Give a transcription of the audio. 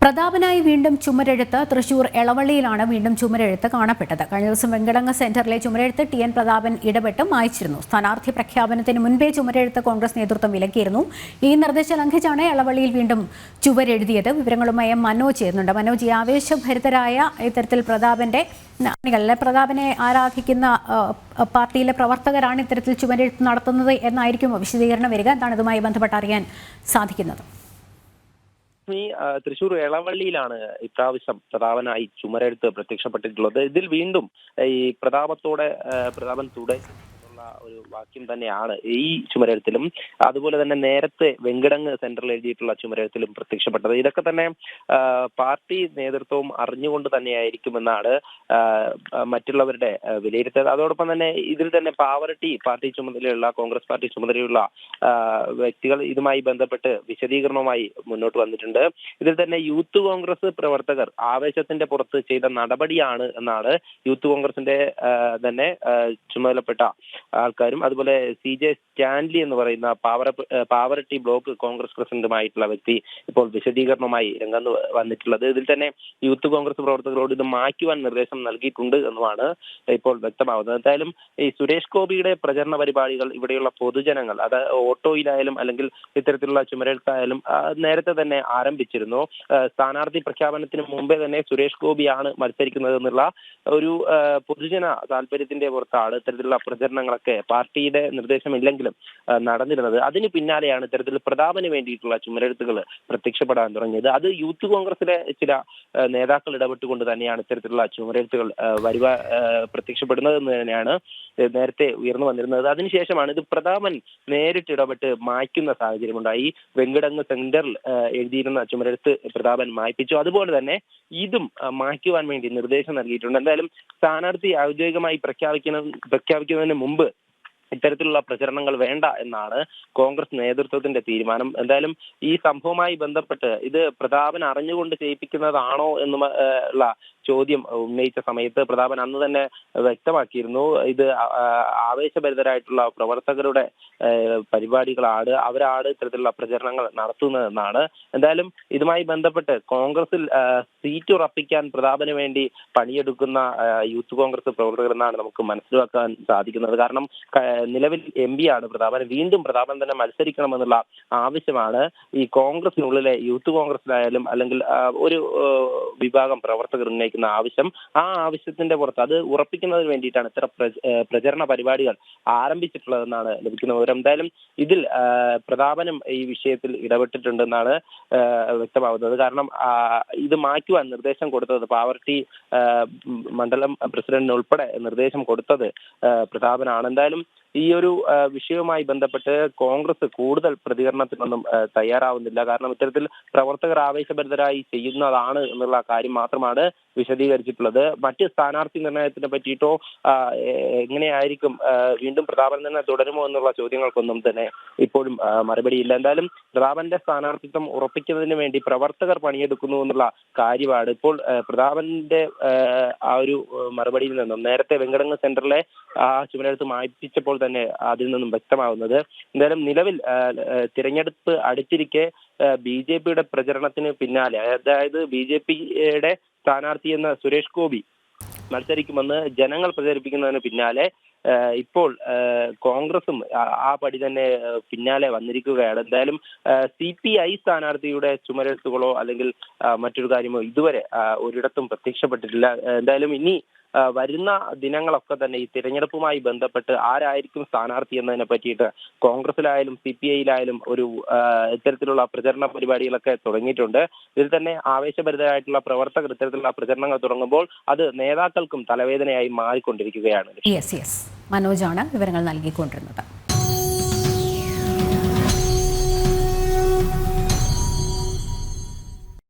പ്രതാപനായി വീണ്ടും ചുമരെഴുത്ത് തൃശൂർ എളവള്ളിയിലാണ് വീണ്ടും ചുമരെഴുത്ത് കാണപ്പെട്ടത്. കഴിഞ്ഞ ദിവസം വെങ്കടങ്ങ് സെന്ററിലെ ചുമരെഴുത്ത് ടി.എൻ. പ്രതാപൻ ഇടപെട്ട് മായ്ച്ചിരുന്നു. സ്ഥാനാർത്ഥി പ്രഖ്യാപനത്തിന് മുൻപേ ചുമരെഴുത്ത് കോൺഗ്രസ് നേതൃത്വം വിലക്കിയിരുന്നു. ഈ നിർദ്ദേശം ലംഘിച്ചാണ് എളവള്ളിയിൽ വീണ്ടും ചുവരെഴുതിയത്. വിവരങ്ങളുമായി മനോജ് ചേരുന്നുണ്ട്. മനോജ്, ഈ ആവേശഭരിതരായ ഇത്തരത്തിൽ പ്രതാപനെ ആരാധിക്കുന്ന പാർട്ടിയിലെ പ്രവർത്തകരാണ് ഇത്തരത്തിൽ ചുമരെഴുത്ത് നടത്തുന്നത് എന്നായിരിക്കുമോ വിശദീകരണം വരിക? എന്താണ് ഇതുമായി ബന്ധപ്പെട്ട് അറിയാൻ സാധിക്കുന്നത്? തൃശൂർ എളവള്ളിയിലാണ് ഇപ്രാവശ്യം പ്രതാപനായി ചുമരെഴുത്ത് പ്രത്യക്ഷപ്പെട്ടിട്ടുള്ളത്. ഇതിൽ വീണ്ടും ഈ പ്രതാപൻ ഒരു വാക്യം തന്നെയാണ് ഈ ചുമരെഴുത്തിലും, അതുപോലെ തന്നെ നേരത്തെ വെങ്കിടങ്ങ് സെന്ററിൽ എഴുതിയിട്ടുള്ള ചുമരെഴുത്തിലും പ്രത്യക്ഷപ്പെട്ടത്. ഇതൊക്കെ തന്നെ പാർട്ടി നേതൃത്വവും അറിഞ്ഞുകൊണ്ട് തന്നെയായിരിക്കുമെന്നാണ് മറ്റുള്ളവരുടെ വിലയിരുത്തൽ. അതോടൊപ്പം തന്നെ ഇതിൽ തന്നെ പാർട്ടി ചുമതലയുള്ള കോൺഗ്രസ് പാർട്ടി ചുമതലയുള്ള വ്യക്തികൾ ഇതുമായി ബന്ധപ്പെട്ട് വിശദീകരണവുമായി മുന്നോട്ട് വന്നിട്ടുണ്ട്. ഇതിൽ തന്നെ യൂത്ത് കോൺഗ്രസ് പ്രവർത്തകർ ആവേശത്തിന്റെ പുറത്ത് ചെയ്ത നടപടിയാണ് എന്നാണ് യൂത്ത് കോൺഗ്രസിന്റെ തന്നെ ചുമതലപ്പെട്ട ആൾക്കാരും അതുപോലെ CJ സ്റ്റാൻലി എന്ന് പറയുന്ന പാവറട്ടി ബ്ലോക്ക് കോൺഗ്രസ് പ്രസിഡന്റുമായിട്ടുള്ള വ്യക്തി ഇപ്പോൾ വിശദീകരണവുമായി രംഗത്ത് വന്നിട്ടുള്ളത്. ഇതിൽ തന്നെ യൂത്ത് കോൺഗ്രസ് പ്രവർത്തകരോട് ഇത് മാറ്റുവാൻ നിർദ്ദേശം നൽകിയിട്ടുണ്ട് എന്നുമാണ് ഇപ്പോൾ വ്യക്തമാവുന്നത്. എന്തായാലും ഈ സുരേഷ് ഗോപിയുടെ പ്രചരണ പരിപാടികൾ ഇവിടെയുള്ള പൊതുജനങ്ങൾ, അത് ഓട്ടോയിലായാലും അല്ലെങ്കിൽ ഇത്തരത്തിലുള്ള ചുമരെഴുത്തായാലും നേരത്തെ തന്നെ ആരംഭിച്ചിരുന്നു. സ്ഥാനാർത്ഥി പ്രഖ്യാപനത്തിന് മുമ്പേ തന്നെ സുരേഷ് ഗോപിയാണ് മത്സരിക്കുന്നത് എന്നുള്ള ഒരു പൊതുജന താല്പര്യത്തിന്റെ പുറത്താണ് ഇത്തരത്തിലുള്ള പ്രചരണങ്ങളൊക്കെ പാർട്ടിയുടെ നിർദ്ദേശമില്ലെങ്കിലും നടന്നിരുന്നത്. അതിന് പിന്നാലെയാണ് ഇത്തരത്തിൽ പ്രതാപന് വേണ്ടിയിട്ടുള്ള ചുമരെഴുത്തുകൾ പ്രത്യക്ഷപ്പെടാൻ തുടങ്ങിയത്. അത് യൂത്ത് കോൺഗ്രസിലെ ചില നേതാക്കൾ ഇടപെട്ടുകൊണ്ട് തന്നെയാണ് ഇത്തരത്തിലുള്ള ചുമരെഴുത്തുകൾ പ്രത്യക്ഷപ്പെടുന്നത് എന്ന് തന്നെയാണ് നേരത്തെ ഉയർന്നു വന്നിരുന്നത്. അതിനുശേഷമാണ് ഇത് പ്രതാപൻ നേരിട്ട് ഇടപെട്ട് മായ്ക്കുന്ന സാഹചര്യമുണ്ടായി. വെങ്കിടങ്ങ് സെന്ററിൽ എഴുതിയിരുന്ന ചുമരെഴുത്ത് പ്രതാപൻ മായ്പിച്ചു. അതുപോലെ തന്നെ ഇതും മായ്ക്കുവാൻ വേണ്ടി നിർദ്ദേശം നൽകിയിട്ടുണ്ട്. എന്തായാലും സ്ഥാനാർത്ഥി ഔദ്യോഗികമായി പ്രഖ്യാപിക്കുന്നതിന് മുമ്പ് ഇത്തരത്തിലുള്ള പ്രചരണങ്ങൾ വേണ്ട എന്നാണ് കോൺഗ്രസ് നേതൃത്വത്തിന്റെ തീരുമാനം. എന്തായാലും ഈ സംഭവവുമായി ബന്ധപ്പെട്ട് ഇത് പ്രതാപൻ അറിഞ്ഞുകൊണ്ട് ചെയ്യിപ്പിക്കുന്നതാണോ എന്നുള്ള ചോദ്യം ഉന്നയിച്ച സമയത്ത് പ്രതാപൻ അന്ന് തന്നെ വ്യക്തമാക്കിയിരുന്നു, ഇത് ആവേശഭരിതരായിട്ടുള്ള പ്രവർത്തകരുടെ പരിപാടികളാണ്, അവരാണ് ഇത്തരത്തിലുള്ള പ്രചരണങ്ങൾ നടത്തുന്നതെന്നാണ്. എന്തായാലും ഇതുമായി ബന്ധപ്പെട്ട് കോൺഗ്രസിൽ സീറ്റ് ഉറപ്പിക്കാൻ പ്രതാപന് വേണ്ടി പണിയെടുക്കുന്ന യൂത്ത് കോൺഗ്രസ് പ്രവർത്തകർ എന്നാണ് നമുക്ക് മനസ്സിലാക്കാൻ സാധിക്കുന്നത്. കാരണം നിലവിൽ MP ആണ് പ്രതാപൻ. വീണ്ടും പ്രതാപൻ തന്നെ മത്സരിക്കണമെന്നുള്ള ആവശ്യമാണ് ഈ കോൺഗ്രസിനുള്ളിലെ യൂത്ത് കോൺഗ്രസിലായാലും അല്ലെങ്കിൽ ഒരു വിഭാഗം പ്രവർത്തകർ ഉന്നയിക്കുന്ന ആവശ്യം. ആ ആവശ്യത്തിന്റെ പുറത്ത് അത് ഉറപ്പിക്കുന്നതിന് വേണ്ടിയിട്ടാണ് ഇത്തരം പ്രചരണ പരിപാടികൾ ആരംഭിച്ചിട്ടുള്ളതെന്നാണ് ലഭിക്കുന്ന വിവരം. എന്തായാലും ഇതിൽ പ്രതാപനും ഈ വിഷയത്തിൽ ഇടപെട്ടിട്ടുണ്ടെന്നാണ് വ്യക്തമാവുന്നത്. കാരണം ഇത് മാറ്റുവാൻ നിർദ്ദേശം കൊടുത്തത് പാവർട്ടി മണ്ഡലം പ്രസിഡന്റിന് ഉൾപ്പെടെ നിർദ്ദേശം കൊടുത്തത് പ്രതാപനാണ്. എന്തായാലും ഈ ഒരു വിഷയവുമായി ബന്ധപ്പെട്ട് കോൺഗ്രസ് കൂടുതൽ പ്രതികരണത്തിനൊന്നും തയ്യാറാവുന്നില്ല. കാരണം ഇത്തരത്തിൽ പ്രവർത്തകർ ആവേശഭരിതരായി ചെയ്യുന്നതാണ് എന്നുള്ള കാര്യം മാത്രമാണ് വിശദീകരിച്ചിട്ടുള്ളത്. മറ്റ് സ്ഥാനാർത്ഥി നിർണയത്തിനെ പറ്റിയിട്ടോ എങ്ങനെയായിരിക്കും വീണ്ടും പ്രതാപൻ തന്നെ തുടരുമോ എന്നുള്ള ചോദ്യങ്ങൾക്കൊന്നും തന്നെ ഇപ്പോഴും മറുപടിയില്ല. എന്തായാലും പ്രതാപന്റെ സ്ഥാനാർത്ഥിത്വം ഉറപ്പിക്കുന്നതിന് വേണ്ടി പ്രവർത്തകർ പണിയെടുക്കുന്നു എന്നുള്ള കാര്യമാണ് ഇപ്പോൾ പ്രതാപന്റെ ആ ഒരു മറുപടിയിൽ നിന്നും നേരത്തെ വെങ്കടങ്ങ് സെന്ററിലെ ആ ചുമരെഴുത്ത് മായ്പിച്ചപ്പോൾ തന്നെ അതിൽ നിന്നും വ്യക്തമാവുന്നത്. എന്തായാലും നിലവിൽ തിരഞ്ഞെടുപ്പ് അടുത്തിരിക്കെ BJPയുടെ പ്രചരണത്തിന് പിന്നാലെ, അതായത് BJPയുടെ സ്ഥാനാർത്ഥി എന്ന സുരേഷ് ഗോപി മത്സരിക്കുമെന്ന് ജനങ്ങൾ പ്രചരിപ്പിക്കുന്നതിന് പിന്നാലെ ഇപ്പോൾ കോൺഗ്രസും ആ പടി തന്നെ പിന്നാലെ വന്നിരിക്കുകയാണ്. എന്തായാലും CPI സ്ഥാനാർത്ഥിയുടെ ചുമരെഴുത്തുകളോ അല്ലെങ്കിൽ മറ്റൊരു കാര്യമോ ഇതുവരെ ഒരിടത്തും പ്രത്യക്ഷപ്പെട്ടിട്ടില്ല. എന്തായാലും ഇനി വരുന്ന ദിനങ്ങളൊക്കെ തന്നെ ഈ തിരഞ്ഞെടുപ്പുമായി ബന്ധപ്പെട്ട് ആരായിരിക്കും സ്ഥാനാർത്ഥി എന്നതിനെ പറ്റിയിട്ട് കോൺഗ്രസിലായാലും CPIയിലായാലും ഒരു ഇത്തരത്തിലുള്ള പ്രചരണ പരിപാടികളൊക്കെ തുടങ്ങിയിട്ടുണ്ട്. ഇതിൽ തന്നെ ആവേശഭരിതരായിട്ടുള്ള പ്രവർത്തകർ ഇത്തരത്തിലുള്ള പ്രചരണങ്ങൾ തുടങ്ങുമ്പോൾ അത് നേതാക്കൾക്കും തലവേദനയായി മാറിക്കൊണ്ടിരിക്കുകയാണ്. മനോജാണ് വിവരങ്ങൾ നൽകിക്കൊണ്ടിരുന്നത്.